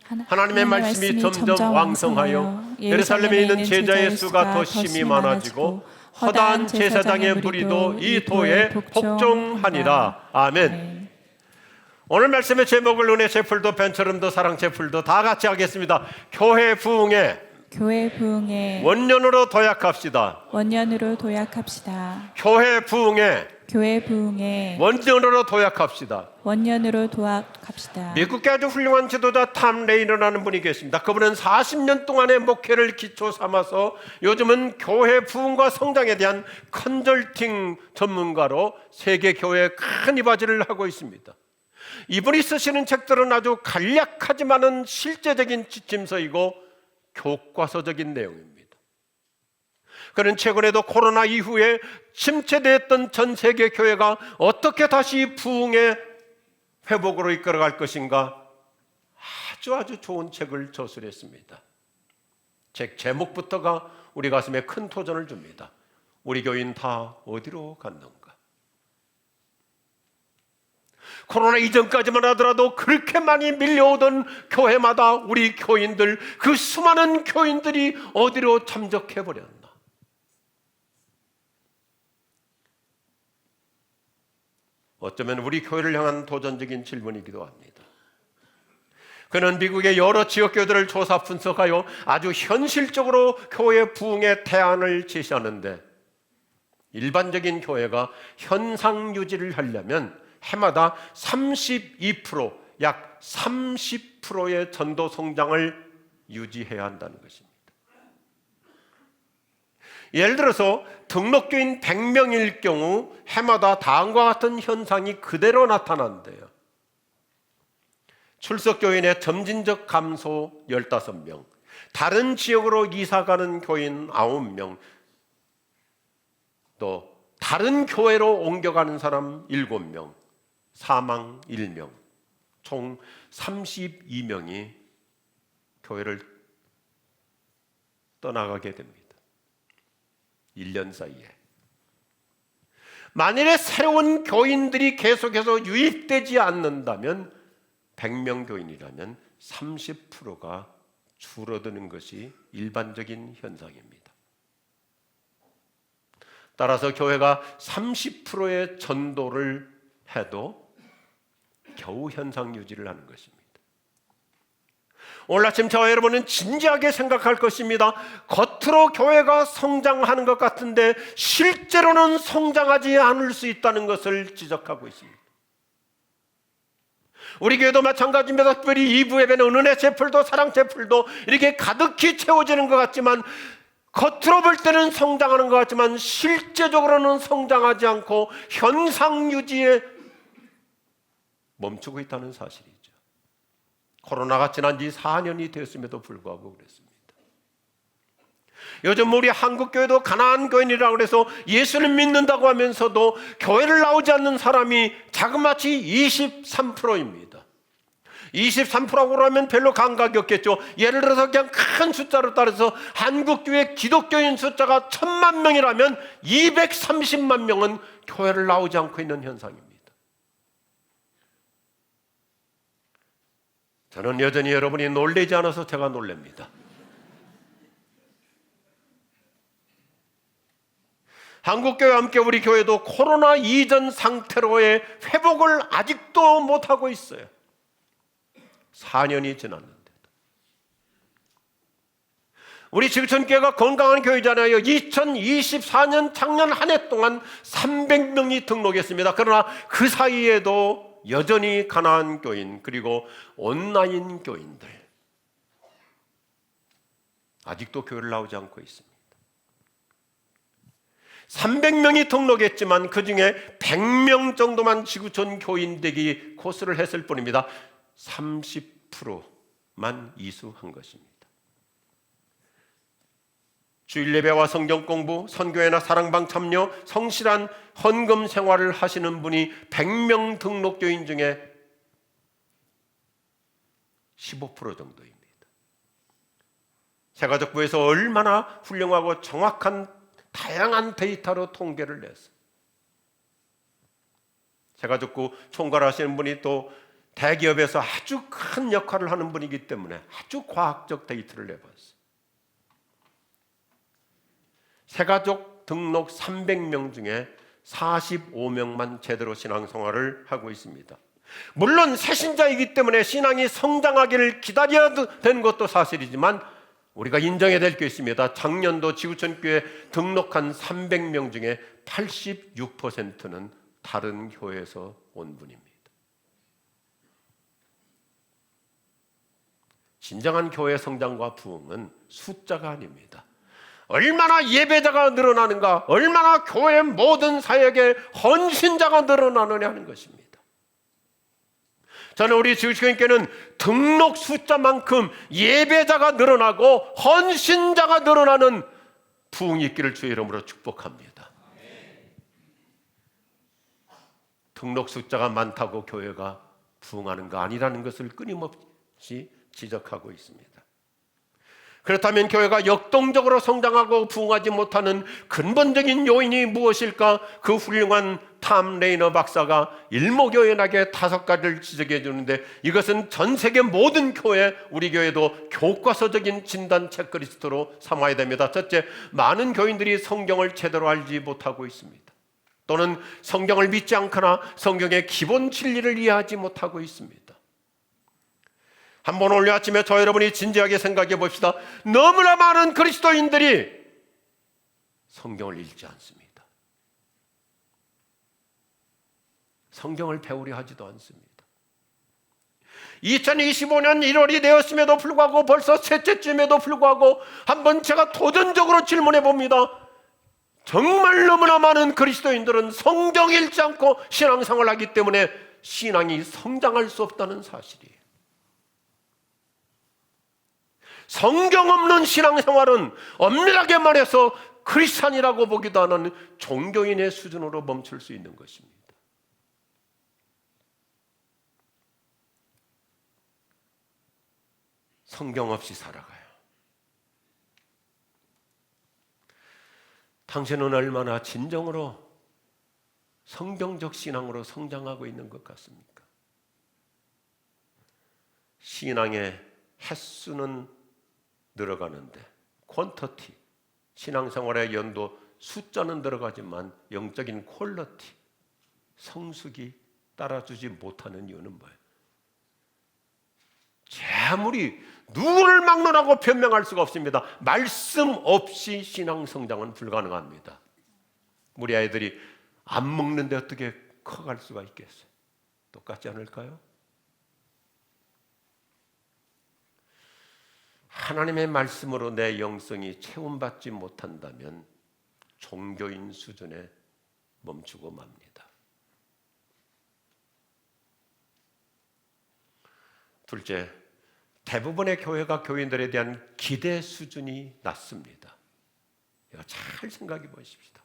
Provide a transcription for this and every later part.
하나님의 말씀이 점점 왕성하여 예루살렘에 있는 제자의 수가 더 심히 많아지고 허다한 제사장의 무리도 이 도에 복종하니라. 아멘. 오늘 말씀의 제목을 은혜 제풀도 벤처럼도 사랑 제풀도 다 같이 하겠습니다. 교회 부흥에 원년으로 도약합시다. 교회 부흥에 원년으로 도약합시다. 미국의 아주 훌륭한 지도자 탐 레이너라는 분이 계십니다. 그분은 40년 동안의 목회를 기초 삼아서 요즘은 교회 부흥과 성장에 대한 컨설팅 전문가로 세계 교회에 큰 이바지를 하고 있습니다. 이분이 쓰시는 책들은 아주 간략하지만은 실제적인 지침서이고 교과서적인 내용입니다. 그는 최근에도 코로나 이후에 침체되었던 전 세계 교회가 어떻게 다시 부흥의 회복으로 이끌어갈 것인가 아주 좋은 책을 저술했습니다. 책 제목부터가 우리 가슴에 큰 도전을 줍니다. 우리 교인 다 어디로 갔는가? 코로나 이전까지만 하더라도 그렇게 많이 밀려오던 교회마다 우리 교인들, 그 수많은 교인들이 어디로 잠적해버렸나? 어쩌면 우리 교회를 향한 도전적인 질문이기도 합니다. 그는 미국의 여러 지역교회들을 조사 분석하여 아주 현실적으로 교회 부흥의 대안을 제시하는데, 일반적인 교회가 현상 유지를 하려면 해마다 32%, 약 30%의 전도 성장을 유지해야 한다는 것입니다. 예를 들어서 등록교인 100명일 경우 해마다 다음과 같은 현상이 그대로 나타난대요. 출석교인의 점진적 감소 15명, 다른 지역으로 이사가는 교인 9명, 또 다른 교회로 옮겨가는 사람 7명, 사망 1명, 총 32명이 교회를 떠나가게 됩니다. 1년 사이에. 만일에 새로운 교인들이 계속해서 유입되지 않는다면 100명 교인이라면 30%가 줄어드는 것이 일반적인 현상입니다. 따라서 교회가 30%의 전도를 해도 겨우 현상 유지를 하는 것입니다. 오늘 아침 저와 여러분은 진지하게 생각할 것입니다. 겉으로 교회가 성장하는 것 같은데 실제로는 성장하지 않을 수 있다는 것을 지적하고 있습니다. 우리 교회도 마찬가지입니다. 특별히 2부 예배는 은혜 제풀도 사랑 제풀도 이렇게 가득히 채워지는 것 같지만, 겉으로 볼 때는 성장하는 것 같지만 실제적으로는 성장하지 않고 현상 유지에 멈추고 있다는 사실이죠. 코로나가 지난 지 4년이 되었음에도 불구하고 그랬습니다. 요즘 우리 한국교회도 가난한 교인이라고 해서 예수를 믿는다고 하면서도 교회를 나오지 않는 사람이 자그마치 23%입니다. 23%라고 그러면 별로 감각이 없겠죠. 예를 들어서 그냥 큰 숫자로 따라서 한국교회 기독교인 숫자가 1000만 명이라면 230만 명은 교회를 나오지 않고 있는 현상입니다. 저는 여전히 여러분이 놀라지 않아서 제가 놀랍니다. 한국교회와 함께 우리 교회도 코로나 이전 상태로의 회복을 아직도 못하고 있어요. 4년이 지났는데도. 우리 지구촌교회가 건강한 교회잖아요. 2024년 작년 한 해 동안 300명이 등록했습니다. 그러나 그 사이에도 여전히 가난한 교인, 그리고 온라인 교인들 아직도 교회를 나오지 않고 있습니다. 300명이 등록했지만 그 중에 100명 정도만 지구촌 교인 되기 코스를 했을 뿐입니다. 30%만 이수한 것입니다. 주일 예배와 성경 공부, 선교회나 사랑방 참여, 성실한 헌금 생활을 하시는 분이 100명 등록 교인 중에 15% 정도입니다. 새가족부에서 얼마나 훌륭하고 정확한 다양한 데이터로 통계를 냈어요. 새가족부 총괄하시는 분이 또 대기업에서 아주 큰 역할을 하는 분이기 때문에 아주 과학적 데이터를 내봤어요. 새가족 등록 300명 중에 45명만 제대로 신앙생활을 하고 있습니다. 물론 새신자이기 때문에 신앙이 성장하기를 기다려야 되는 것도 사실이지만 우리가 인정해야 될 게 있습니다. 작년도 지구촌교회 등록한 300명 중에 86%는 다른 교회에서 온 분입니다. 진정한 교회 성장과 부흥은 숫자가 아닙니다. 얼마나 예배자가 늘어나는가, 얼마나 교회 모든 사역에 헌신자가 늘어나느냐 하는 것입니다. 저는 우리 지구촌교회는 등록 숫자만큼 예배자가 늘어나고 헌신자가 늘어나는 부흥이 있기를 주의 이름으로 축복합니다. 등록 숫자가 많다고 교회가 부흥하는 거 아니라는 것을 끊임없이 지적하고 있습니다. 그렇다면 교회가 역동적으로 성장하고 부흥하지 못하는 근본적인 요인이 무엇일까? 그 훌륭한 탐 레이너 박사가 일목요연하게 5가지를 지적해 주는데, 이것은 전 세계 모든 교회, 우리 교회도 교과서적인 진단 체크리스트로 삼아야 됩니다. 첫째, 많은 교인들이 성경을 제대로 알지 못하고 있습니다. 또는 성경을 믿지 않거나 성경의 기본 진리를 이해하지 못하고 있습니다. 한번 오늘 아침에 저 여러분이 진지하게 생각해 봅시다. 너무나 많은 그리스도인들이 성경을 읽지 않습니다. 성경을 배우려 하지도 않습니다. 2025년 1월이 되었음에도 불구하고 벌써 셋째쯤에도 불구하고 한번 제가 도전적으로 질문해 봅니다. 정말 너무나 많은 그리스도인들은 성경 읽지 않고 신앙생활을 하기 때문에 신앙이 성장할 수 없다는 사실이에요. 성경 없는 신앙생활은 엄밀하게 말해서 크리스찬이라고 보기도 하는 종교인의 수준으로 멈출 수 있는 것입니다. 성경 없이 살아가요. 당신은 얼마나 진정으로 성경적 신앙으로 성장하고 있는 것 같습니까? 신앙의 횟수는 늘어가는데 퀀터티, 신앙생활의 연도 숫자는 늘어가지만 영적인 퀄러티, 성숙이 따라주지 못하는 이유는 뭐예요? 제 아무리 누구를 막론하고 변명할 수가 없습니다. 말씀 없이 신앙 성장은 불가능합니다. 우리 아이들이 안 먹는데 어떻게 커갈 수가 있겠어요? 똑같지 않을까요? 하나님의 말씀으로 내 영성이 채움받지 못한다면 종교인 수준에 멈추고 맙니다. 둘째, 대부분의 교회가 교인들에 대한 기대 수준이 낮습니다. 잘 생각해 보십시다.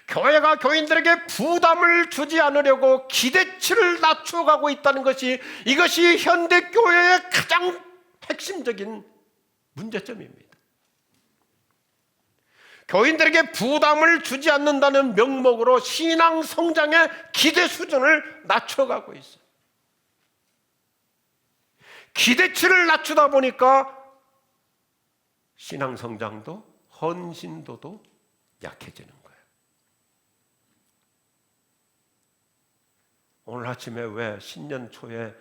교회가 교인들에게 부담을 주지 않으려고 기대치를 낮춰가고 있다는 것이, 이것이 현대교회의 가장 핵심적인 문제점입니다. 교인들에게 부담을 주지 않는다는 명목으로 신앙 성장의 기대 수준을 낮춰가고 있어요. 기대치를 낮추다 보니까 신앙 성장도 헌신도도 약해지는 거예요. 오늘 아침에 왜 신년 초에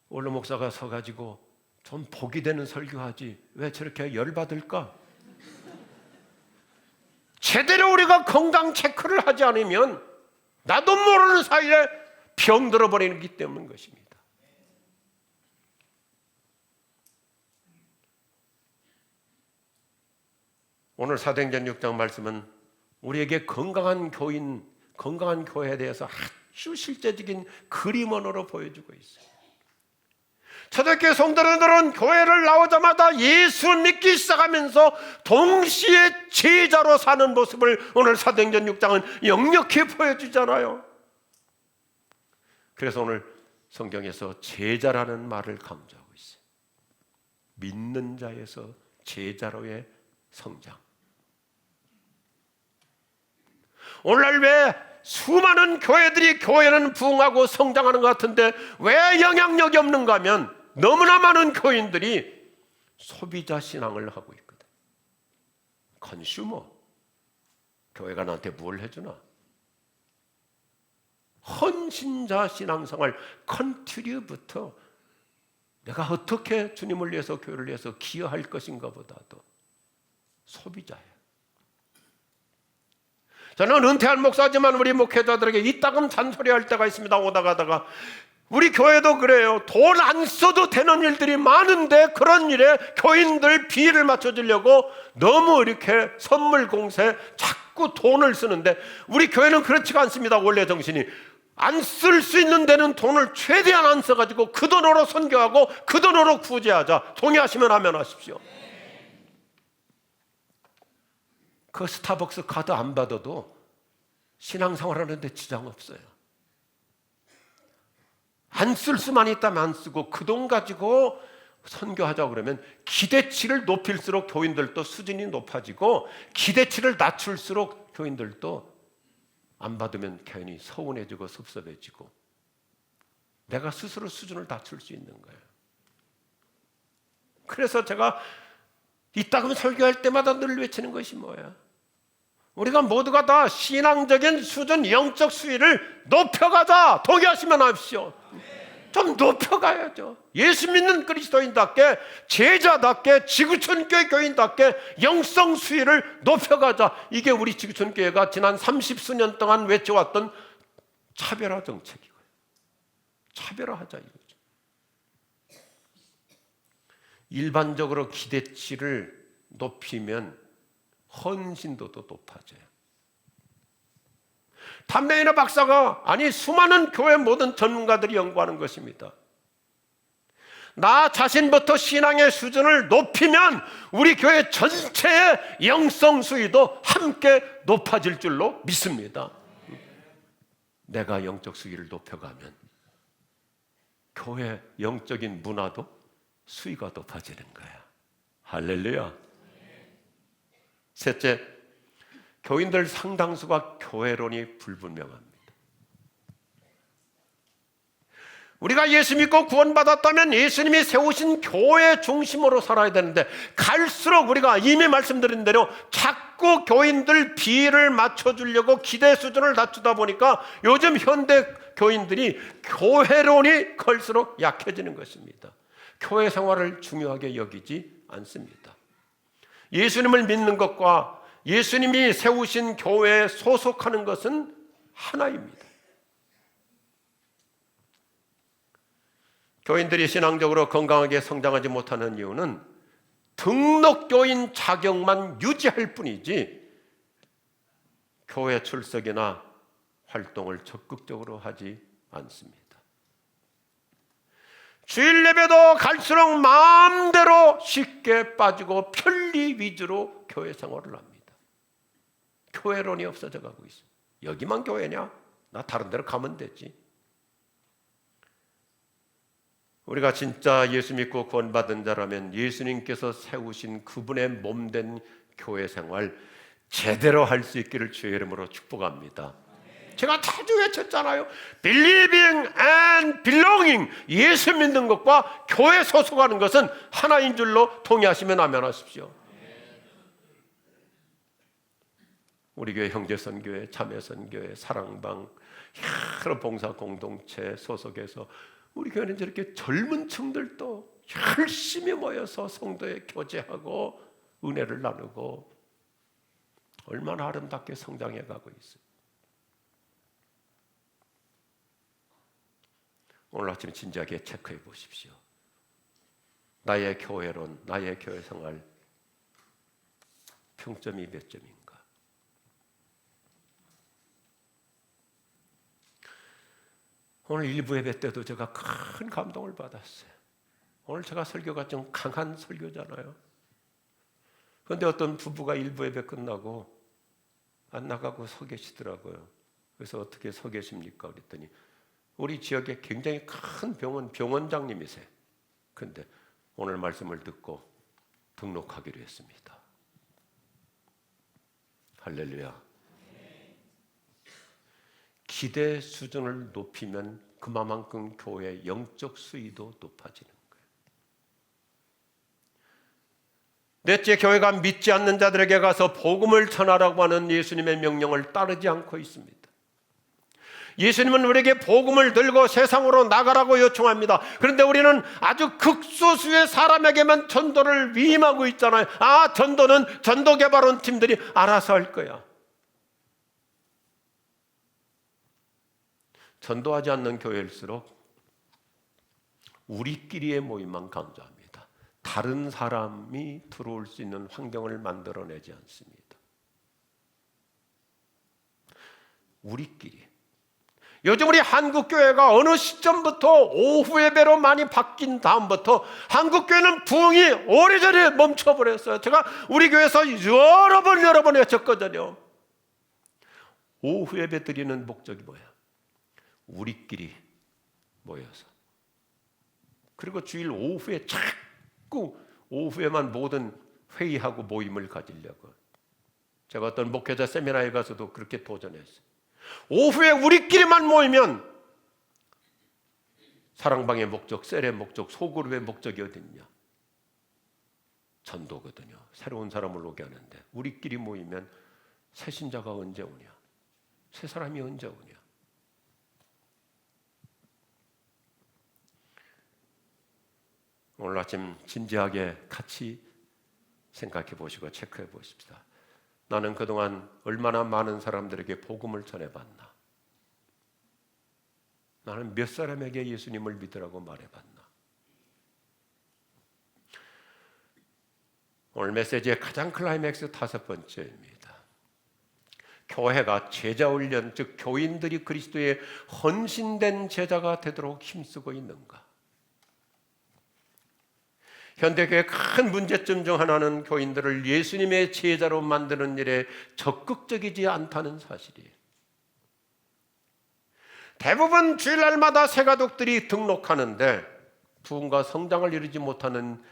원로 목사가 서가지고 좀 복이 되는 설교하지 왜 저렇게 열받을까? 제대로 우리가 건강 체크를 하지 않으면 나도 모르는 사이에 병 들어버리기 때문인 것입니다. 오늘 사도행전 6장 말씀은 우리에게 건강한 교인, 건강한 교회에 대해서 아주 실제적인 그림원으로 보여주고 있어요. 초대교회 성도들은 교회를 나오자마자 예수 믿기 시작하면서 동시에 제자로 사는 모습을 오늘 사도행전 6장은 역력히 보여주잖아요. 그래서 오늘 성경에서 제자라는 말을 강조하고 있어요. 믿는 자에서 제자로의 성장. 오늘날 왜 수많은 교회들이 교회는 부흥하고 성장하는 것 같은데 왜 영향력이 없는가 하면 너무나 많은 교인들이 소비자 신앙을 하고 있거든. 컨슈머. 교회가 나한테 뭘 해주나? 헌신자 신앙생활 컨트리부터 내가 어떻게 주님을 위해서 교회를 위해서 기여할 것인가 보다도 소비자예요. 저는 은퇴한 목사지만 우리 목회자들에게 이따금 잔소리할 때가 있습니다. 오다 가다가 우리 교회도 그래요. 돈 안 써도 되는 일들이 많은데 그런 일에 교인들 비를 맞춰주려고 너무 이렇게 선물 공세 자꾸 돈을 쓰는데 우리 교회는 그렇지가 않습니다. 원래 정신이 안 쓸 수 있는 데는 돈을 최대한 안 써가지고 그 돈으로 선교하고 그 돈으로 구제하자. 동의하시면 하면 하십시오. 그 스타벅스 카드 안 받아도 신앙생활 하는데 지장 없어요. 안 쓸 수만 있다면 안 쓰고 그 돈 가지고 선교하자 그러면 기대치를 높일수록 교인들도 수준이 높아지고 기대치를 낮출수록 교인들도 안 받으면 괜히 서운해지고 섭섭해지고 내가 스스로 수준을 낮출 수 있는 거예요. 그래서 제가 이따금 설교할 때마다 늘 외치는 것이 뭐야? 우리가 모두가 다 신앙적인 수준, 영적 수위를 높여가자. 동의하시면 하십시오. 좀 높여가야죠. 예수 믿는 그리스도인답게, 제자답게, 지구촌교회 교인답게 영성 수위를 높여가자. 이게 우리 지구촌교회가 지난 30수년 동안 외쳐왔던 차별화 정책이고요. 차별화하자 이거죠. 일반적으로 기대치를 높이면 헌신도도 높아져요. 탐레이너 박사가 수많은 교회 모든 전문가들이 연구하는 것입니다. 나 자신부터 신앙의 수준을 높이면 우리 교회 전체의 영성 수위도 함께 높아질 줄로 믿습니다. 내가 영적 수위를 높여가면 교회 영적인 문화도 수위가 높아지는 거야. 할렐루야. 셋째, 교인들 상당수가 교회론이 불분명합니다. 우리가 예수 믿고 구원받았다면 예수님이 세우신 교회 중심으로 살아야 되는데 갈수록 우리가 이미 말씀드린 대로 자꾸 교인들 비를 맞춰주려고 기대 수준을 낮추다 보니까 요즘 현대 교인들이 교회론이 갈수록 약해지는 것입니다. 교회 생활을 중요하게 여기지 않습니다. 예수님을 믿는 것과 예수님이 세우신 교회에 소속하는 것은 하나입니다. 교인들이 신앙적으로 건강하게 성장하지 못하는 이유는 등록교인 자격만 유지할 뿐이지 교회 출석이나 활동을 적극적으로 하지 않습니다. 주일 예배도 갈수록 마음대로 쉽게 빠지고 편리 위주로 교회 생활을 합니다. 교회론이 없어져 가고 있어요. 여기만 교회냐? 나 다른 데로 가면 되지. 우리가 진짜 예수 믿고 구원받은 자라면 예수님께서 세우신 그분의 몸된 교회 생활 제대로 할 수 있기를 주의 이름으로 축복합니다. 제가 자주 외쳤잖아요. Believing and belonging. 예수 믿는 것과 교회 소속하는 것은 하나인 줄로 동의하시면 아멘 하십시오. 우리 교회 형제선교회, 자매선교회, 사랑방 여러 봉사 공동체 소속해서 우리 교회는 저렇게 젊은 층들도 열심히 모여서 성도에 교제하고 은혜를 나누고 얼마나 아름답게 성장해 가고 있어요. 오늘 아침 진지하게 체크해 보십시오. 나의 교회론, 나의 교회 생활 평점이 몇 점인가? 오늘 일부 예배 때도 제가 큰 감동을 받았어요. 오늘 제가 설교가 좀 강한 설교잖아요. 그런데 어떤 부부가 일부 예배 끝나고 안 나가고 서 계시더라고요. 그래서 어떻게 서 계십니까? 그랬더니 우리 지역에 굉장히 큰 병원장님이세요. 그런데 오늘 말씀을 듣고 등록하기로 했습니다. 할렐루야. 기대 수준을 높이면 그만큼 교회의 영적 수위도 높아지는 거예요. 넷째, 교회가 믿지 않는 자들에게 가서 복음을 전하라고 하는 예수님의 명령을 따르지 않고 있습니다. 예수님은 우리에게 복음을 들고 세상으로 나가라고 요청합니다. 그런데 우리는 아주 극소수의 사람에게만 전도를 위임하고 있잖아요. 전도는 전도개발원 팀들이 알아서 할 거야. 전도하지 않는 교회일수록 우리끼리의 모임만 강조합니다. 다른 사람이 들어올 수 있는 환경을 만들어내지 않습니다. 우리끼리. 요즘 우리 한국교회가 어느 시점부터 오후 예배로 많이 바뀐 다음부터 한국교회는 부흥이 오래전에 멈춰버렸어요. 제가 우리 교회에서 여러 번 외쳤거든요. 오후 예배 드리는 목적이 뭐야? 우리끼리 모여서. 그리고 주일 오후에 자꾸 오후에만 모든 회의하고 모임을 가지려고. 제가 어떤 목회자 세미나에 가서도 그렇게 도전했어요. 오후에 우리끼리만 모이면 사랑방의 목적, 셀의 목적, 소그룹의 목적이 어딨냐? 전도거든요. 새로운 사람을 오게 하는데 우리끼리 모이면 새 신자가 언제 오냐? 새 사람이 언제 오냐? 오늘 아침 진지하게 같이 생각해 보시고 체크해 보십시다. 나는 그동안 얼마나 많은 사람들에게 복음을 전해봤나? 나는 몇 사람에게 예수님을 믿으라고 말해봤나? 오늘 메시지의 가장 클라이맥스 5번째입니다. 교회가 제자훈련, 즉 교인들이 그리스도의 헌신된 제자가 되도록 힘쓰고 있는가? 현대교회의 큰 문제점 중 하나는 교인들을 예수님의 제자로 만드는 일에 적극적이지 않다는 사실이에요. 대부분 주일날마다 새가족들이 등록하는데 부흥과 성장을 이루지 못하는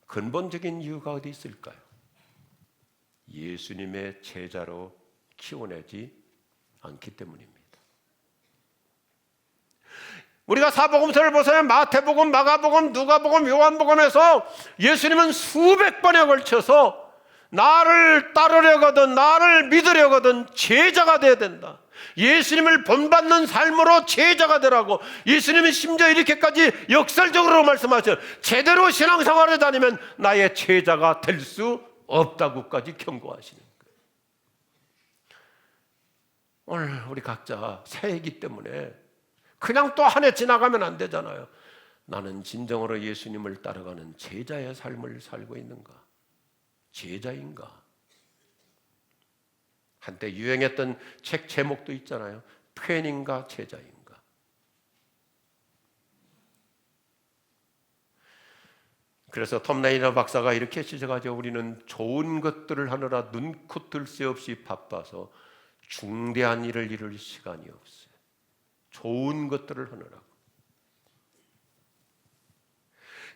근본적인 이유가 어디 있을까요? 예수님의 제자로 키워내지 않기 때문입니다. 우리가 사복음서를 보세요. 마태복음, 마가복음, 누가복음, 요한복음에서 예수님은 수백 번에 걸쳐서 나를 따르려거든 나를 믿으려거든 제자가 돼야 된다. 예수님을 본받는 삶으로 제자가 되라고. 예수님이 심지어 이렇게까지 역설적으로 말씀하셔요. 제대로 신앙생활을 다니면 나의 제자가 될 수 없다고까지 경고하시는 거예요. 오늘 우리 각자 새해이기 때문에 그냥 또 한 해 지나가면 안 되잖아요. 나는 진정으로 예수님을 따라가는 제자의 삶을 살고 있는가? 제자인가? 한때 유행했던 책 제목도 있잖아요. 팬인가 제자인가? 그래서 톰 레이너 박사가 이렇게 지적하죠. 우리는 좋은 것들을 하느라 눈코 뜰 새 없이 바빠서 중대한 일을 이룰 시간이 없어요. 좋은 것들을 하느라고.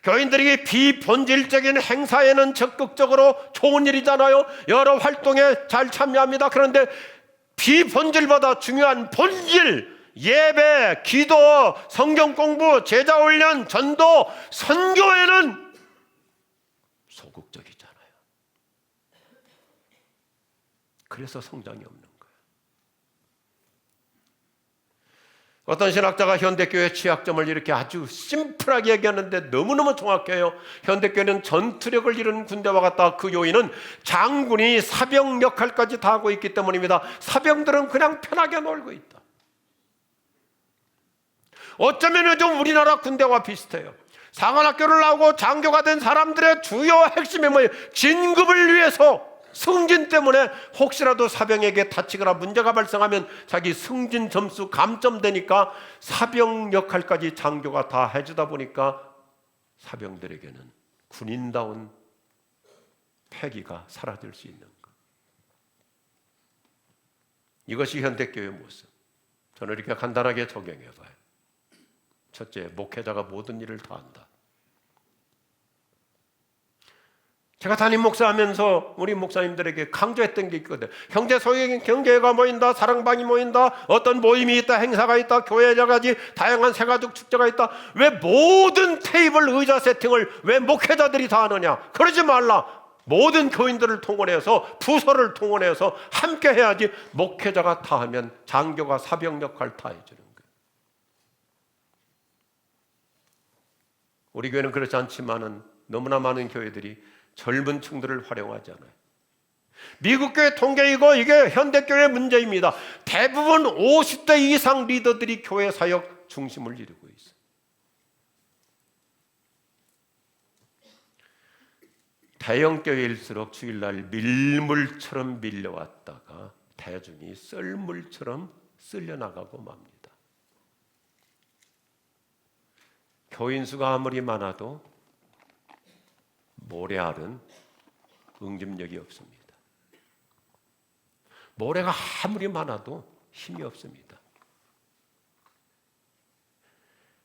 교인들이 비본질적인 행사에는 적극적으로 좋은 일이잖아요. 여러 활동에 잘 참여합니다. 그런데 비본질보다 중요한 본질, 예배, 기도, 성경 공부, 제자훈련, 전도, 선교에는 소극적이잖아요. 그래서 성장이 없는 거예요. 어떤 신학자가 현대교회의 취약점을 이렇게 아주 심플하게 얘기하는데 너무너무 정확해요. 현대교회는 전투력을 잃은 군대와 같다. 그 요인은 장군이 사병 역할까지 다 하고 있기 때문입니다. 사병들은 그냥 편하게 놀고 있다. 어쩌면 요즘 우리나라 군대와 비슷해요. 상한학교를 나오고 장교가 된 사람들의 주요 핵심이 뭐예요? 진급을 위해서, 승진 때문에 혹시라도 사병에게 다치거나 문제가 발생하면 자기 승진 점수 감점되니까 사병 역할까지 장교가 다 해주다 보니까 사병들에게는 군인다운 패기가 사라질 수 있는 것. 이것이 현대교회의 모습. 저는 이렇게 간단하게 적용해봐요. 첫째, 목회자가 모든 일을 다 한다. 제가 담임 목사하면서 우리 목사님들에게 강조했던 게 있거든요. 형제 소위 경제가 모인다, 사랑방이 모인다, 어떤 모임이 있다, 행사가 있다, 교회 여러 가지 다양한 새가족 축제가 있다. 왜 모든 테이블 의자 세팅을 왜 목회자들이 다 하느냐? 그러지 말라. 모든 교인들을 통원해서, 부서를 통원해서 함께 해야지. 목회자가 다 하면 장교가 사병 역할 다 해주는 거예요. 우리 교회는 그렇지 않지만은 너무나 많은 교회들이 젊은 층들을 활용하지 않아요. 미국 교회 통계이고 이게 현대교회 문제입니다. 대부분 50대 이상 리더들이 교회 사역 중심을 이루고 있어요. 대형 교회일수록 주일날 밀물처럼 밀려왔다가 대중이 썰물처럼 쓸려나가고 맙니다. 교인 수가 아무리 많아도 모래알은 응집력이 없습니다. 모래가 아무리 많아도 힘이 없습니다.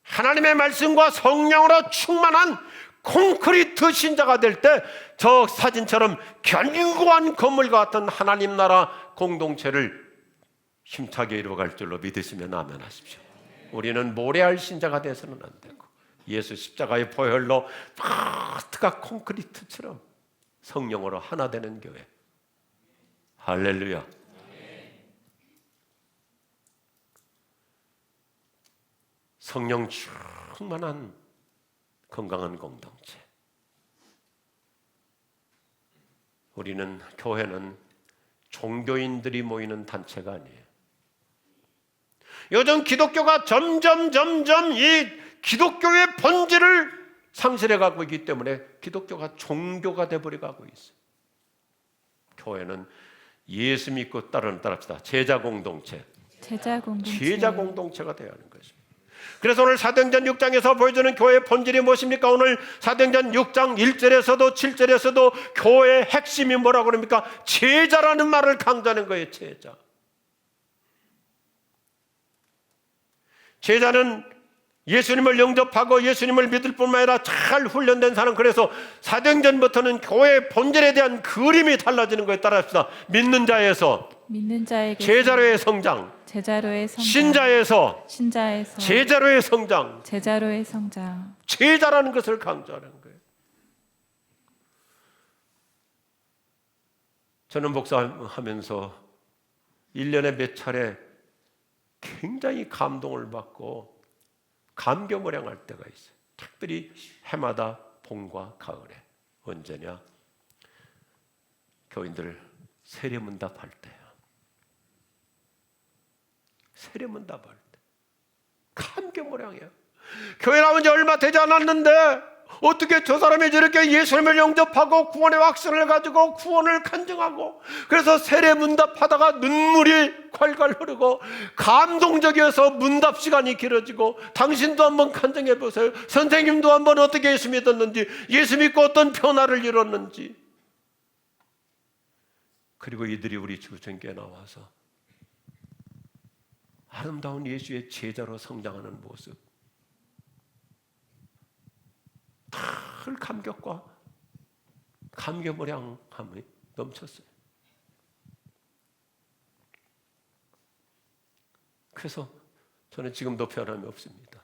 하나님의 말씀과 성령으로 충만한 콘크리트 신자가 될 때 저 사진처럼 견고한 건물 같은 하나님 나라 공동체를 힘차게 이루어갈 줄로 믿으시면 아멘 하십시오. 우리는 모래알 신자가 돼서는 안 되고 예수 십자가의 보혈로 파트가 콘크리트처럼 성령으로 하나 되는 교회. 할렐루야. 성령 충만한 건강한 공동체. 우리는 교회는 종교인들이 모이는 단체가 아니에요. 요즘 기독교가 점점 이 기독교의 본질을 상실해 가고 있기 때문에 기독교가 종교가 되어버려 가고 있어요. 교회는 예수 믿고 따릅시다. 제자 공동체가 되어야 하는 것입니다. 그래서 오늘 사도행전 6장에서 보여주는 교회의 본질이 무엇입니까? 오늘 사도행전 6장 1절에서도 7절에서도 교회의 핵심이 뭐라고 그럽니까? 제자라는 말을 강조하는 거예요. 제자는 예수님을 영접하고 예수님을 믿을 뿐만 아니라 잘 훈련된 사람. 그래서 사도행전부터는 교회의 본질에 대한 그림이 달라지는 거에 따라합시다. 믿는 자에서 제자로의 성장, 신자에서 제자로의 성장, 제자라는 것을 강조하는 거예요. 저는 목사하면서 1년에 몇 차례 굉장히 감동을 받고 감격무량할 때가 있어요. 특별히 해마다 봄과 가을에. 언제냐? 교인들 세례문답할 때요. 세례문답할 때 감격무량해요. 교회 나온 지 얼마 되지 않았는데 어떻게 저 사람이 저렇게 예수님을 영접하고 구원의 확신을 가지고 구원을 간증하고, 그래서 세례 문답하다가 눈물이 콸콸 흐르고 감동적이어서 문답 시간이 길어지고, 당신도 한번 간증해 보세요. 선생님도 한번 어떻게 예수 믿었는지, 예수 믿고 어떤 변화를 이뤘는지. 그리고 이들이 우리 주전교에 나와서 아름다운 예수의 제자로 성장하는 모습, 늘 감격과 감격무량함이 넘쳤어요. 그래서 저는 지금도 변함이 없습니다.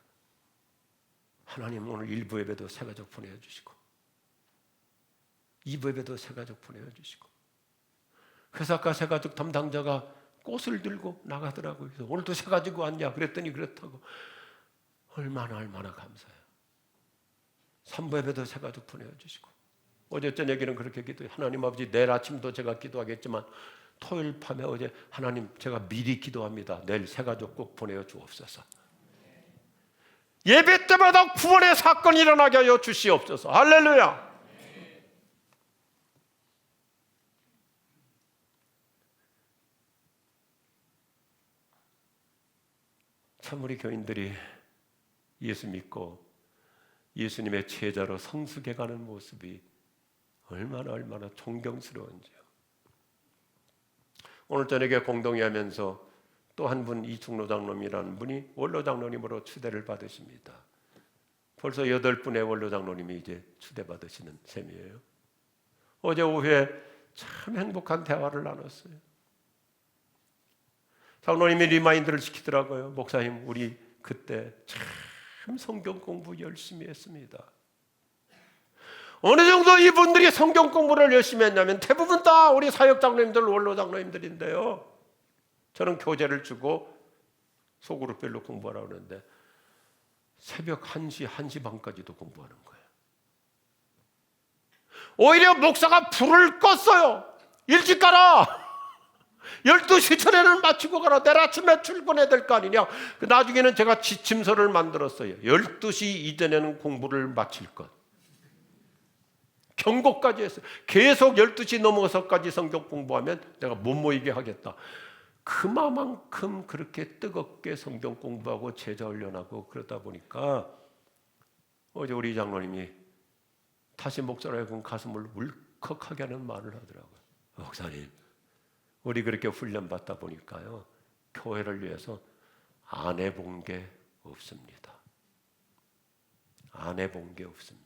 하나님 오늘 1부 예배도 새가족 보내어 주시고 2부 예배도 새가족 보내어 주시고, 그래서 아까 새가족 담당자가 꽃을 들고 나가더라고요. 그래서 오늘도 새가지고 왔냐 그랬더니 그렇다고. 얼마나 감사해요. 3부 예배도 새가족 보내주시고, 어제 저녁에는 그렇게 기도해요. 하나님 아버지, 내일 아침도 제가 기도하겠지만 토요일 밤에 어제 하나님 제가 미리 기도합니다. 내일 새가족 꼭 보내어 주옵소서. 예배 때마다 구원의 사건이 일어나게 하여 주시옵소서. 할렐루야. 참 우리 교인들이 예수 믿고 예수님의 제자로 성숙해가는 모습이 얼마나 존경스러운지요. 오늘 저녁에 공동회하면서 또 한 분, 이충로 장로님이라는 분이 원로 장로님으로 추대를 받으십니다. 벌써 8분의 원로 장로님이 이제 추대받으시는 셈이에요. 어제 오후에 참 행복한 대화를 나눴어요. 장로님이 리마인드를 시키더라고요. 목사님, 우리 그때 참 성경 공부 열심히 했습니다. 어느 정도 이분들이 성경 공부를 열심히 했냐면 대부분 다 우리 사역 장로님들, 원로 장로님들인데요. 저는 교재를 주고 소그룹별로 공부하라고 그러는데 새벽 1시, 1시 반까지도 공부하는 거예요. 오히려 목사가 불을 껐어요. 일찍 가라. 12시 전에는 마치고 가라. 내일 아침에 출근해야 될 거 아니냐. 나중에는 제가 지침서를 만들었어요. 12시 이전에는 공부를 마칠 것. 경고까지 했어요. 계속 12시 넘어서까지 성경 공부하면 내가 못 모이게 하겠다. 그만큼 그렇게 뜨겁게 성경 공부하고 제자 훈련하고 그러다 보니까 어제 우리 장로님이 다시 목사라고 가슴을 울컥하게 하는 말을 하더라고요. 목사님, 우리 그렇게 훈련받다 보니까요, 교회를 위해서 안 해본 게 없습니다. 안 해본 게 없습니다.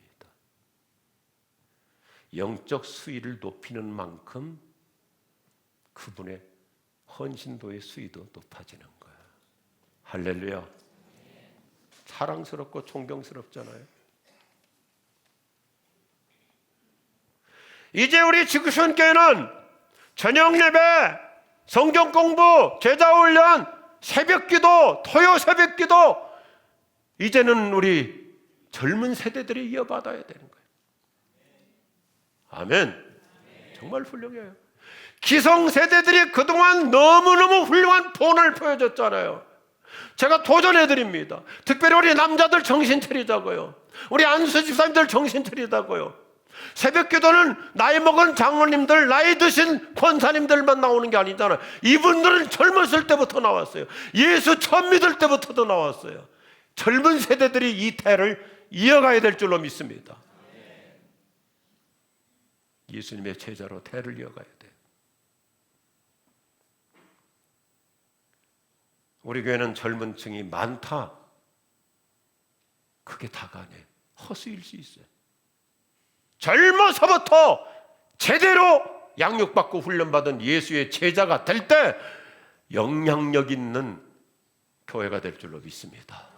영적 수위를 높이는 만큼 그분의 헌신도의 수위도 높아지는 거예요. 할렐루야. 사랑스럽고 존경스럽잖아요. 이제 우리 지구촌교회는 저녁 예배, 성경 공부, 제자 훈련, 새벽기도, 토요 새벽기도 이제는 우리 젊은 세대들이 이어받아야 되는 거예요. 아멘. 정말 훌륭해요. 기성세대들이 그동안 너무너무 훌륭한 본을 보여줬잖아요. 제가 도전해드립니다. 특별히 우리 남자들 정신 차리자고요. 우리 안수 집사님들 정신 차리자고요. 새벽 기도는 나이 먹은 장로님들, 나이 드신 권사님들만 나오는 게 아니잖아요. 이분들은 젊었을 때부터 나왔어요. 예수 처음 믿을 때부터도 나왔어요. 젊은 세대들이 이 태를 이어가야 될 줄로 믿습니다. 예수님의 제자로 태를 이어가야 돼요. 우리 교회는 젊은 층이 많다. 그게 다가 아니에요. 허수일 수 있어요. 젊어서부터 제대로 양육받고 훈련받은 예수의 제자가 될 때 영향력 있는 교회가 될 줄로 믿습니다.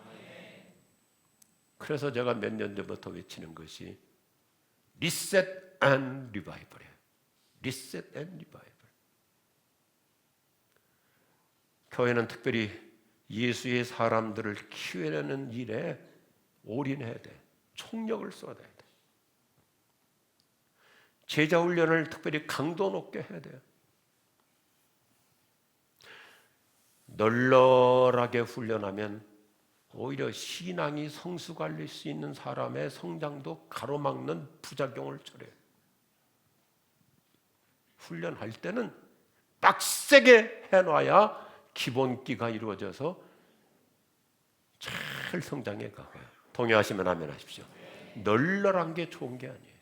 그래서 제가 몇 년 전부터 외치는 것이 리셋 앤 리바이벌이에요. 리셋 앤 리바이벌. 교회는 특별히 예수의 사람들을 키워내는 일에 올인해야 돼. 총력을 쏟아야 돼. 제자 훈련을 특별히 강도 높게 해야 돼요. 널널하게 훈련하면 오히려 신앙이 성숙할 수 있는 사람의 성장도 가로막는 부작용을 초래해요. 훈련할 때는 빡세게 해놔야 기본기가 이루어져서 잘 성장해 가고요. 동의하시면 아멘 하십시오. 널널한 게 좋은 게 아니에요.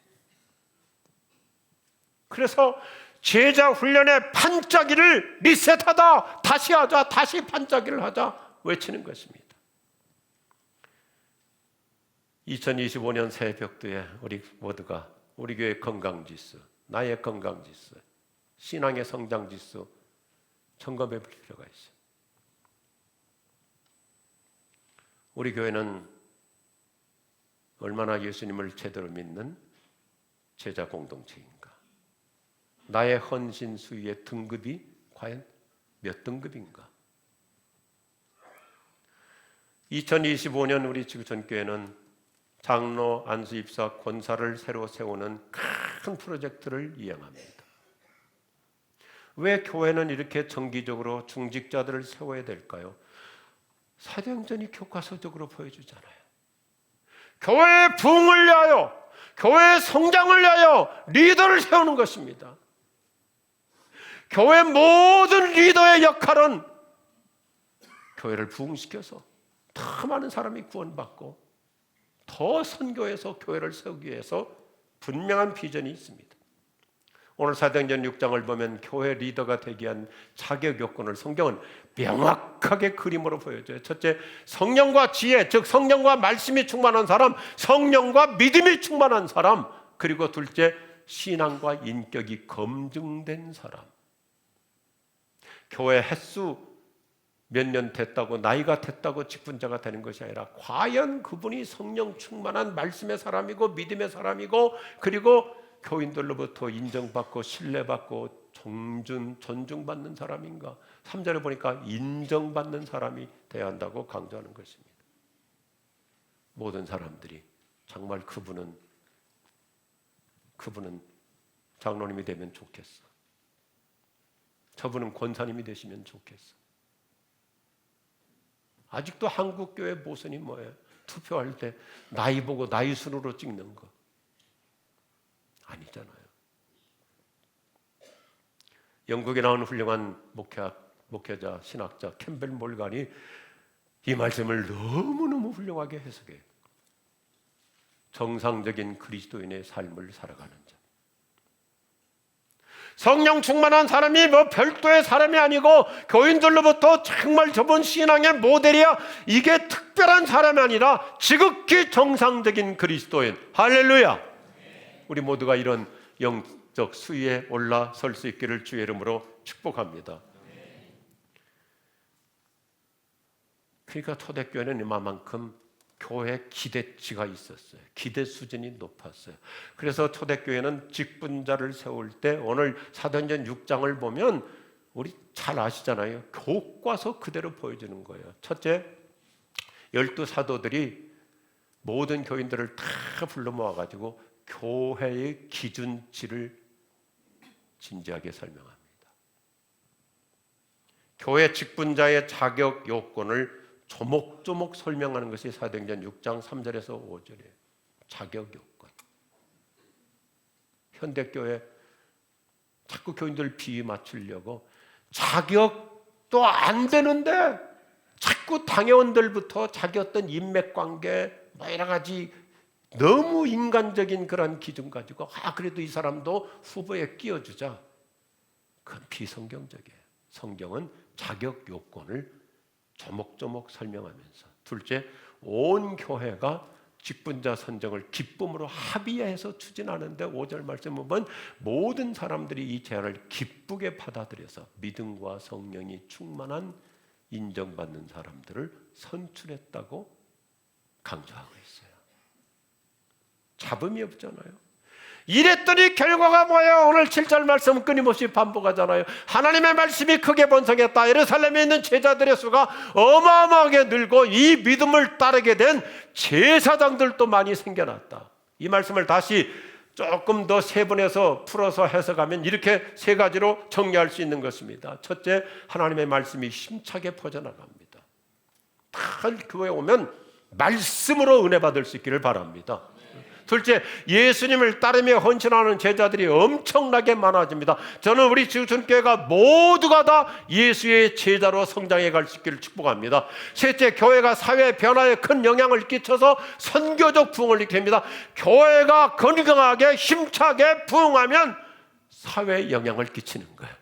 그래서 제자 훈련의 반짝이를 리셋하다, 다시 하자, 다시 반짝이를 하자 외치는 것입니다. 2025년 새벽도에 우리 모두가 우리 교회 건강지수, 나의 건강지수, 신앙의 성장지수 점검해 볼 필요가 있어요. 우리 교회는 얼마나 예수님을 제대로 믿는 제자 공동체인가? 나의 헌신 수위의 등급이 과연 몇 등급인가? 2025년 우리 지구촌교회는 장로, 안수입사, 권사를 새로 세우는 큰 프로젝트를 이행합니다. 왜 교회는 이렇게 정기적으로 중직자들을 세워야 될까요? 사도행전이 교과서적으로 보여주잖아요. 교회의 부흥을 위하여, 교회의 성장을 위하여 리더를 세우는 것입니다. 교회 모든 리더의 역할은 교회를 부흥시켜서 더 많은 사람이 구원받고 더 선교해서 교회를 세우기 위해서 분명한 비전이 있습니다. 오늘 사도행전 6장을 보면 교회 리더가 되기 위한 자격 요건을 성경은 명확하게 그림으로 보여줘요. 첫째, 성령과 지혜, 즉 성령과 말씀이 충만한 사람, 성령과 믿음이 충만한 사람, 그리고 둘째, 신앙과 인격이 검증된 사람. 교회 횟수 몇 년 됐다고, 나이가 됐다고 직분자가 되는 것이 아니라 과연 그분이 성령 충만한 말씀의 사람이고 믿음의 사람이고, 그리고 교인들로부터 인정받고 신뢰받고 존중받는 사람인가. 3절에 보니까 인정받는 사람이 되어야 한다고 강조하는 것입니다. 모든 사람들이 정말 그분은 장로님이 되면 좋겠어, 저분은 권사님이 되시면 좋겠어. 아직도 한국교회 모순이 뭐예요? 투표할 때 나이 보고 나이 순으로 찍는 거 아니잖아요. 영국에 나온 훌륭한 목회자, 신학자 캠벨 몰간이 이 말씀을 너무너무 훌륭하게 해석해요. 정상적인 그리스도인의 삶을 살아가는 자, 성령 충만한 사람이 뭐 별도의 사람이 아니고 교인들로부터 정말 저분 신앙의 모델이야, 이게 특별한 사람이 아니라 지극히 정상적인 그리스도인. 할렐루야. 우리 모두가 이런 영적 수위에 올라설 수 있기를 주의 이름으로 축복합니다. 그러니까 초대교회는 이만큼 교회 기대치가 있었어요. 기대 수준이 높았어요. 그래서 초대교회는 직분자를 세울 때 오늘 사도행전 6장을 보면 우리 잘 아시잖아요. 교과서 그대로 보여주는 거예요. 첫째, 12사도들이 모든 교인들을 다 불러 모아가지고 교회의 기준치를 진지하게 설명합니다. 교회 직분자의 자격 요건을 조목조목 설명하는 것이 사도행전 6장 3절에서 5절이에요. 자격 요건. 현대교회 자꾸 교인들 비위 맞추려고 자격도 안 되는데 자꾸 당회원들부터 자기 어떤 인맥관계 뭐 여러 가지 너무 인간적인 그런 기준 가지고 그래도 이 사람도 후보에 끼워주자. 그건 비성경적이에요. 성경은 자격 요건을 조목조목 설명하면서, 둘째, 온 교회가 직분자 선정을 기쁨으로 합의해서 추진하는데 5절 말씀을 보면 모든 사람들이 이 제안을 기쁘게 받아들여서 믿음과 성령이 충만한 인정받는 사람들을 선출했다고 강조하고 있어요. 잡음이 없잖아요. 이랬더니 결과가 뭐예요? 오늘 7절 말씀은 끊임없이 반복하잖아요. 하나님의 말씀이 크게 번성했다. 예루살렘에 있는 제자들의 수가 어마어마하게 늘고 이 믿음을 따르게 된 제사장들도 많이 생겨났다. 이 말씀을 다시 조금 더 세분해서 풀어서 해석하면 이렇게 세 가지로 정리할 수 있는 것입니다. 첫째, 하나님의 말씀이 힘차게 퍼져나갑니다. 다 교회에 오면 말씀으로 은혜 받을 수 있기를 바랍니다. 둘째, 예수님을 따르며 헌신하는 제자들이 엄청나게 많아집니다. 저는 우리 지구촌교회가 모두가 다 예수의 제자로 성장해 갈 수 있기를 축복합니다. 셋째, 교회가 사회 변화에 큰 영향을 끼쳐서 선교적 부흥을 일으킵니다. 교회가 건강하게 힘차게 부흥하면 사회에 영향을 끼치는 거예요.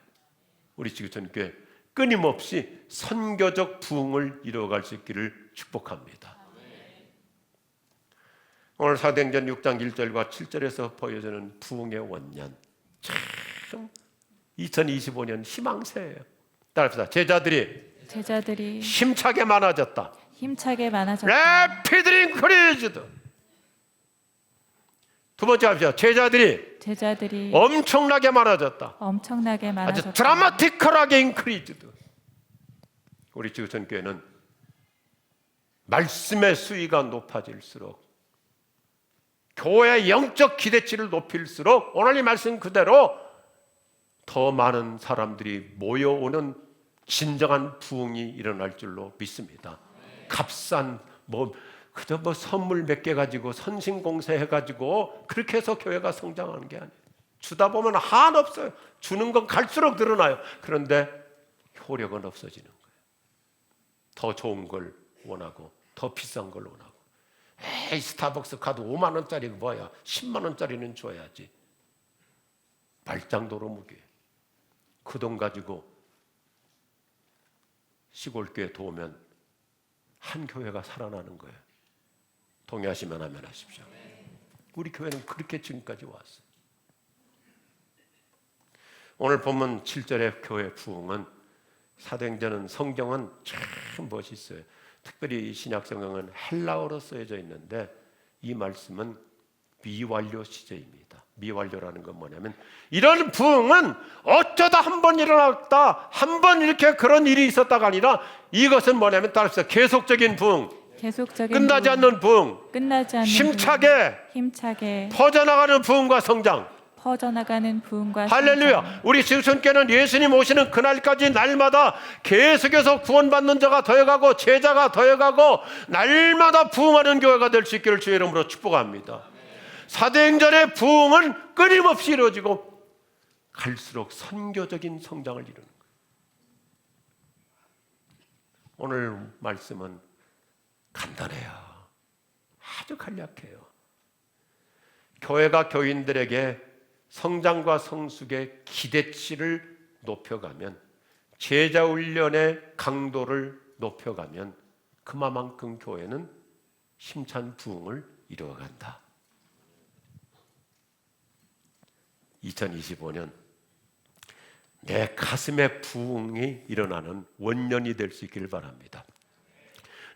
우리 지구촌교회 끊임없이 선교적 부흥을 이루어갈 수 있기를 축복합니다. 오늘 사도행전 6장 1절과 7절에서 보여주는 부흥의 원년, 참 2025년 희망새예요. 따라합시다. 제자들이 힘차게 많아졌다. Rapidly increased. 두 번째 합시다. 제자들이 엄청나게 많아졌다. 아주 드라마티컬하게 increased. 우리 지구촌교회는 말씀의 수위가 높아질수록, 교회의 영적 기대치를 높일수록 오늘 이 말씀 그대로 더 많은 사람들이 모여오는 진정한 부흥이 일어날 줄로 믿습니다. 값싼 그저 선물 몇 개 가지고 선신공세 해가지고 그렇게 해서 교회가 성장하는 게 아니에요. 주다 보면 한없어요. 주는 건 갈수록 늘어나요. 그런데 효력은 없어지는 거예요. 더 좋은 걸 원하고 더 비싼 걸 원하고, 에이, 스타벅스 카드 5만 원짜리가 뭐야, 10만 원짜리는 줘야지. 말짱도로 무게. 그 돈 가지고 시골교회 도우면 한 교회가 살아나는 거예요. 동의하시면 아멘 하십시오. 우리 교회는 그렇게 지금까지 왔어요. 오늘 본문 7절의 교회 부흥은 사도행전은 성경은 참 멋있어요. 특별히 신약 성경은 헬라어로 쓰여져 있는데 이 말씀은 미완료 시제입니다. 미완료라는 건 뭐냐면 이런 부흥은 어쩌다 한 번 일어났다, 한 번 이렇게 그런 일이 있었다가 아니라 이것은 뭐냐면 따라서 계속적인 부흥, 끝나지 않는 부흥, 힘차게 퍼져나가는 부흥과 성장. 할렐루야. 우리 지구촌교회는 예수님 오시는 그날까지 날마다 계속해서 구원받는 자가 더해가고 제자가 더해가고 날마다 부흥하는 교회가 될 수 있기를 주의 이름으로 축복합니다. 사도행전의 부흥은 끊임없이 이루어지고 갈수록 선교적인 성장을 이루는 거예요. 오늘 말씀은 간단해요. 아주 간략해요. 교회가 교인들에게 성장과 성숙의 기대치를 높여가면, 제자 훈련의 강도를 높여가면 그만큼 교회는 힘찬 부흥을 이루어간다. 2025년 내 가슴에 부흥이 일어나는 원년이 될 수 있기를 바랍니다.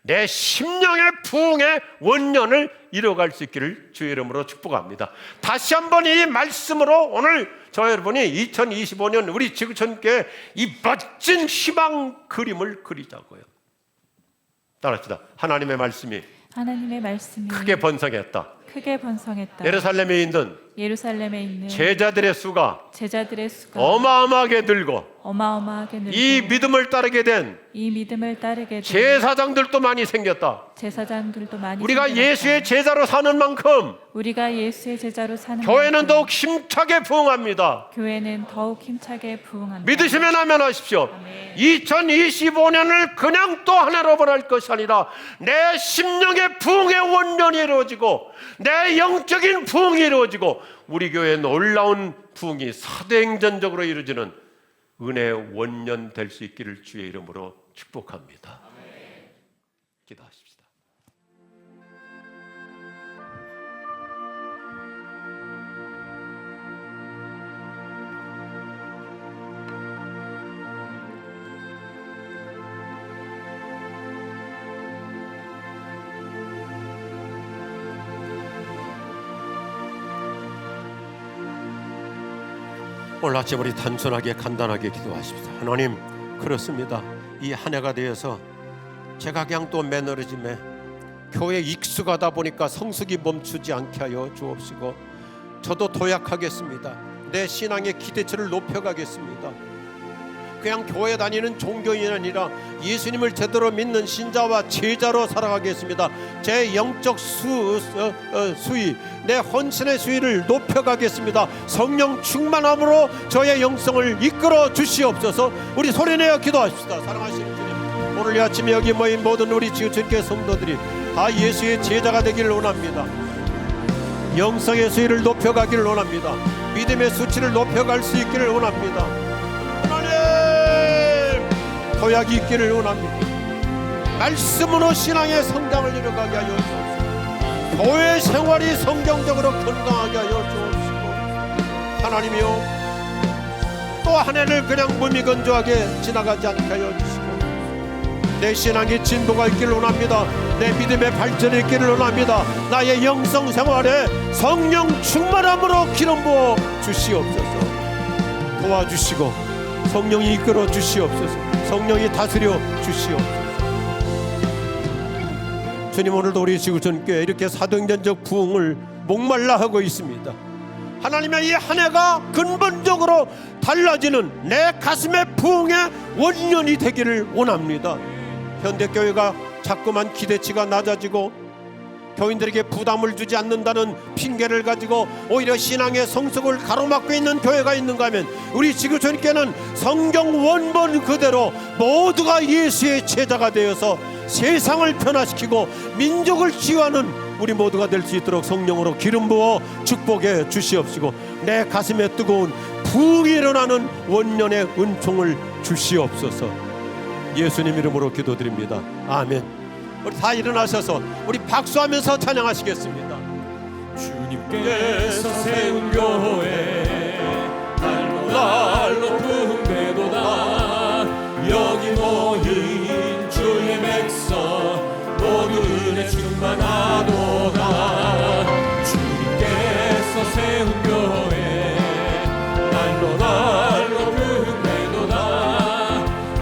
내 심령의 부흥의 원년을 이뤄갈 수 있기를 주의 이름으로 축복합니다. 다시 한번 이 말씀으로 오늘 저 여러분이 2025년 우리 지구촌교회 이 멋진 희망 그림을 그리자고요. 따라합시다. 하나님의 말씀이 크게 번성했다. 예루살렘에 있는 제자들의 수가 어마어마하게 늘고 이 믿음을 따르게 된 제사장들도 많이 생겼다. 우리가 예수의 제자로 사는 만큼 교회는 더욱 힘차게 부흥합니다. 믿으시면 아멘 하십시오. 2025년을 그냥 또 한 해로 보낼 것이 아니라 내 심령의 부흥의 원년이 이루어지고 내 영적인 부흥이 이루어지고 우리 교회의 놀라운 부흥이 사도행전적으로 이루어지는 은혜의 원년 될 수 있기를 주의 이름으로 축복합니다. 기도하십시다. 오늘 아침 우리 단순하게 간단하게 기도하십시다. 하나님, 그렇습니다. 이 한 해가 되어서 제가 그냥 또 매너리즘에 교회에 익숙하다 보니까 성숙이 멈추지 않게 하여 주옵시고 저도 도약하겠습니다. 내 신앙의 기대치를 높여가겠습니다. 그냥 교회 다니는 종교인이 아니라 예수님을 제대로 믿는 신자와 제자로 살아가겠습니다. 제 영적 수위, 내 헌신의 수위를 높여가겠습니다. 성령 충만함으로 저의 영성을 이끌어 주시옵소서. 우리 소리내어 기도하십시다. 사랑하시는 주님, 오늘 이 아침에 여기 모인 모든 우리 지구촌교회 성도들이 다 예수의 제자가 되기를 원합니다. 영성의 수위를 높여가기를 원합니다. 믿음의 수치를 높여갈 수 있기를 원합니다. 도약이 있기를 원합니다. 말씀으로 신앙의 성장을 이뤄가게 하여 주옵시고 교회 생활이 성경적으로 건강하게 하여 주옵시고 하나님이여 또 한 해를 그냥 무미건조하게 지나가지 않게 하여 주시고 내 신앙의 진보가 있기를 원합니다. 내 믿음의 발전이 있기를 원합니다. 나의 영성 생활에 성령 충만함으로 기름 부어 주시옵소서. 도와주시고 성령이 이끌어 주시옵소서. 성령이 다스려 주시옵소서. 주님, 오늘도 우리 지구촌교회 이렇게 사도행전적 부흥을 목말라 하고 있습니다. 하나님의 이 한 해가 근본적으로 달라지는 내 가슴의 부흥의 원년이 되기를 원합니다. 현대교회가 자꾸만 기대치가 낮아지고 교인들에게 부담을 주지 않는다는 핑계를 가지고 오히려 신앙의 성숙을 가로막고 있는 교회가 있는가 하면 우리 지구촌교회는 성경 원본 그대로 모두가 예수의 제자가 되어서 세상을 변화시키고 민족을 치유하는 우리 모두가 될 수 있도록 성령으로 기름 부어 축복해 주시옵시고 내 가슴에 뜨거운 부흥이 일어나는 원년의 은총을 주시옵소서. 예수님 이름으로 기도드립니다. 아멘. 우리 다 일어나셔서 우리 박수하면서 찬양하시겠습니다. 주님께서 세운 교회 날마다 날로 부흥되도다. 여기 모인 주의 백성 모두 은혜 충만하도다. 주님께서 세운 교회 날로 날로 부흥되도다.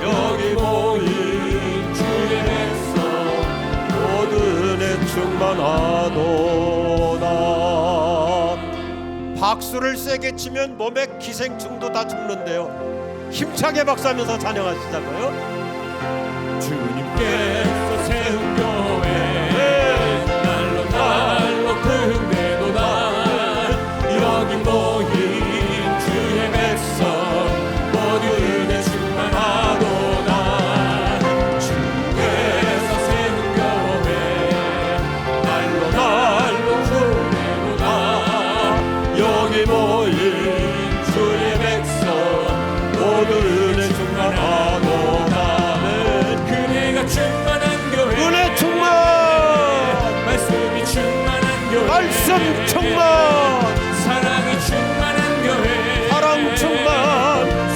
여기 모인 주의 백성 모두 은혜 충만하도다. 박수를 세게 치면 몸에 기생충도 다 죽는데요. 힘차게 박수하면서 찬양하시자고요. 주님께서 세운 교회 날로 날로 부흥되도다. 여기 모인 주의 백성 모두 은혜 충만하도다. 주님께서 세운 교회 날로 날로 부흥되도다. 여기 모인 주의 백성 모두 은혜 충만하도다. 충만한 교회 은혜 충만, 말씀이 충만한 교회 말씀 충만, 사랑이 충만한 교회 사랑 충만,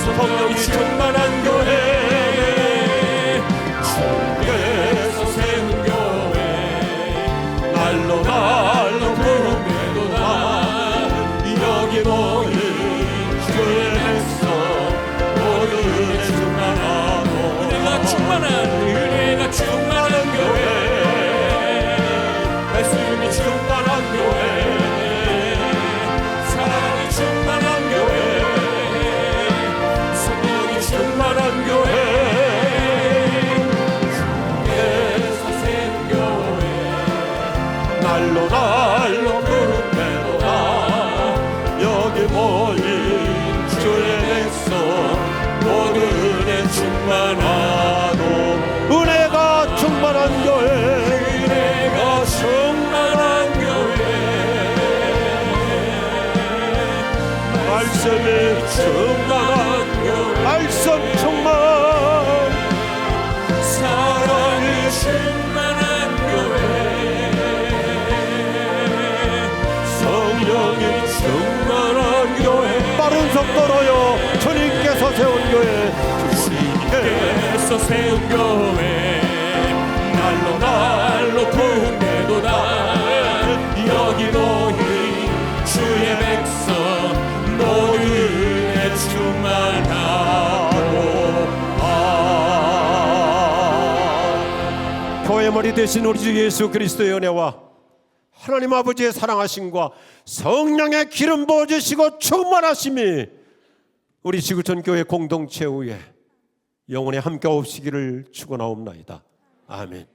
성령이 충만한 교회. 주께서 세운 교회 날로 날로 부흥되도다. 여기 모인 주의 백성 모두 은혜 충만하고 은혜가 충만한 충만한 교회 말씀이 충만한 교회 사랑이 충만한 교회 성령이 충만한 교회 주께서 세운 교회 날로 날로 부흥되도다. 여기 모인 주의 백성 모두 은혜 충만하도 은혜가 충만한 교회, 은혜가 충만한 교회 말씀이 충만한 교회, 말씀 충만, 사랑이 충만한 교회 성령이 충만한 교회 빠른 속도로요 주님께서 세운 교회, 주님께서 세운 교회 날로 날로 부흥되도다. 여기 모인 주의 백성 모두 은혜 충만하도다. 교회 머리 되신 우리 주 예수 그리스도의 은혜와 하나님 아버지의 사랑하심과 성령의 기름 부어주시고 충만하심이 우리 지구촌 교회 공동체 위에 영원히 함께 없으기를 축원하옵나이다. 아멘.